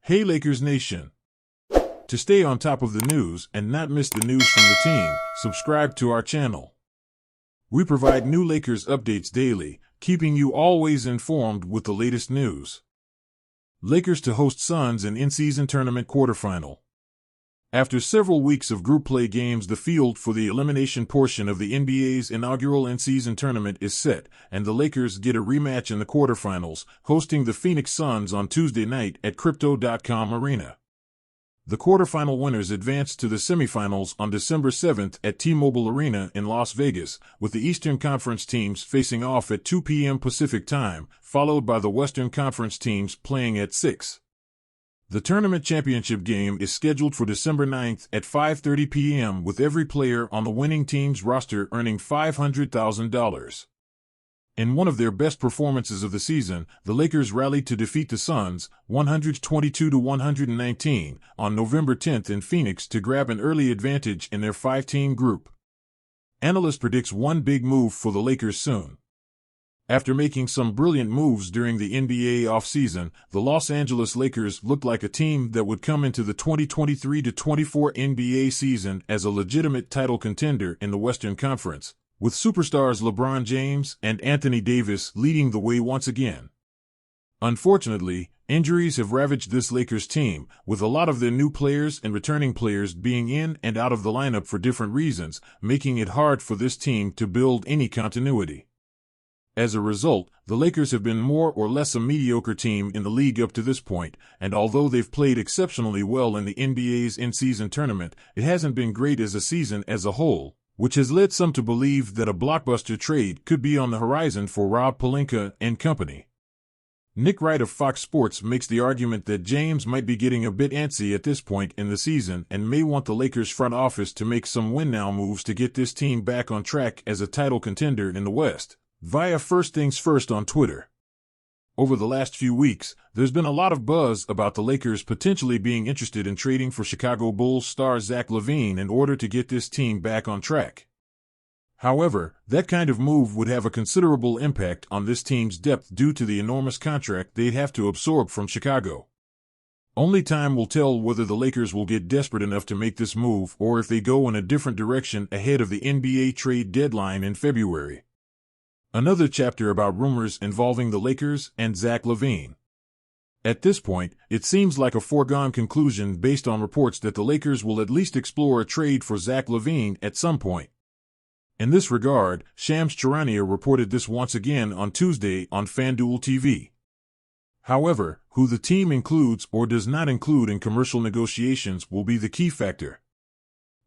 Hey Lakers Nation! To stay on top of the news and not miss the news from the team, subscribe to our channel. We provide new Lakers updates daily, keeping you always informed with the latest news. Lakers to host Suns in in-season tournament quarterfinal. After several weeks of group play games, the field for the elimination portion of the NBA's inaugural in-season tournament is set, and the Lakers get a rematch in the quarterfinals, hosting the Phoenix Suns on Tuesday night at Crypto.com Arena. The quarterfinal winners advance to the semifinals on December 7th at T-Mobile Arena in Las Vegas, with the Eastern Conference teams facing off at 2 p.m. Pacific Time, followed by the Western Conference teams playing at 6. The tournament championship game is scheduled for December 9th at 5:30 p.m. with every player on the winning team's roster earning $500,000. In one of their best performances of the season, the Lakers rallied to defeat the Suns, 122-119, on November 10th in Phoenix to grab an early advantage in their 5-team group. Analyst predicts one big move for the Lakers soon. After making some brilliant moves during the NBA offseason, the Los Angeles Lakers looked like a team that would come into the 2023-24 NBA season as a legitimate title contender in the Western Conference, with superstars LeBron James and Anthony Davis leading the way once again. Unfortunately, injuries have ravaged this Lakers team, with a lot of their new players and returning players being in and out of the lineup for different reasons, making it hard for this team to build any continuity. As a result, the Lakers have been more or less a mediocre team in the league up to this point, and although they've played exceptionally well in the NBA's in-season tournament, it hasn't been great as a season as a whole, which has led some to believe that a blockbuster trade could be on the horizon for Rob Pelinka and company. Nick Wright of Fox Sports makes the argument that James might be getting a bit antsy at this point in the season and may want the Lakers front office to make some win-now moves to get this team back on track as a title contender in the West. Via First Things First on Twitter. Over the last few weeks, there's been a lot of buzz about the Lakers potentially being interested in trading for Chicago Bulls star Zach LaVine in order to get this team back on track. However, that kind of move would have a considerable impact on this team's depth due to the enormous contract they'd have to absorb from Chicago. Only time will tell whether the Lakers will get desperate enough to make this move or if they go in a different direction ahead of the NBA trade deadline in February. Another chapter about rumors involving the Lakers and Zach LaVine. At this point, it seems like a foregone conclusion based on reports that the Lakers will at least explore a trade for Zach LaVine at some point. In this regard, Shams Charania reported this once again on Tuesday on FanDuel TV. However, who the team includes or does not include in commercial negotiations will be the key factor.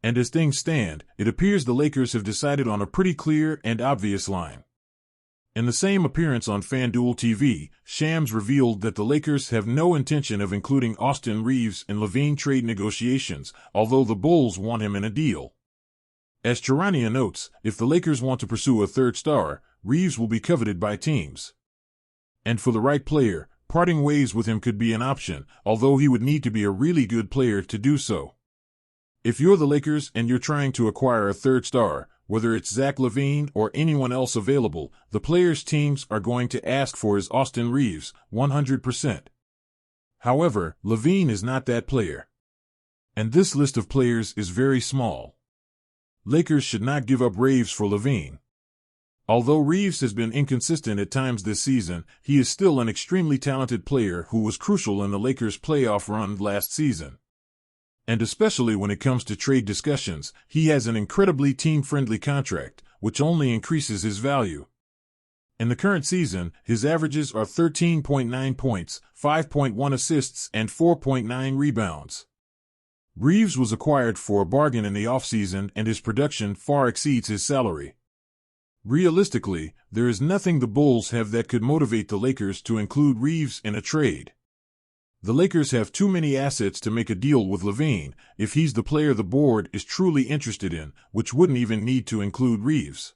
And as things stand, it appears the Lakers have decided on a pretty clear and obvious line. In the same appearance on FanDuel TV, Shams revealed that the Lakers have no intention of including Austin Reaves in LaVine trade negotiations, although the Bulls want him in a deal. As Charania notes, if the Lakers want to pursue a third star, Reaves will be coveted by teams. And for the right player, parting ways with him could be an option, although he would need to be a really good player to do so. If you're the Lakers and you're trying to acquire a third star, whether it's Zach LaVine or anyone else available, the players' teams are going to ask for is Austin Reaves, 100%. However, LaVine is not that player. And this list of players is very small. Lakers should not give up Reaves for LaVine. Although Reaves has been inconsistent at times this season, he is still an extremely talented player who was crucial in the Lakers' playoff run last season. And especially when it comes to trade discussions, he has an incredibly team-friendly contract, which only increases his value. In the current season, his averages are 13.9 points, 5.1 assists, and 4.9 rebounds. Reaves was acquired for a bargain in the offseason, and his production far exceeds his salary. Realistically, there is nothing the Bulls have that could motivate the Lakers to include Reaves in a trade. The Lakers have too many assets to make a deal with LaVine if he's the player the board is truly interested in, which wouldn't even need to include Reaves.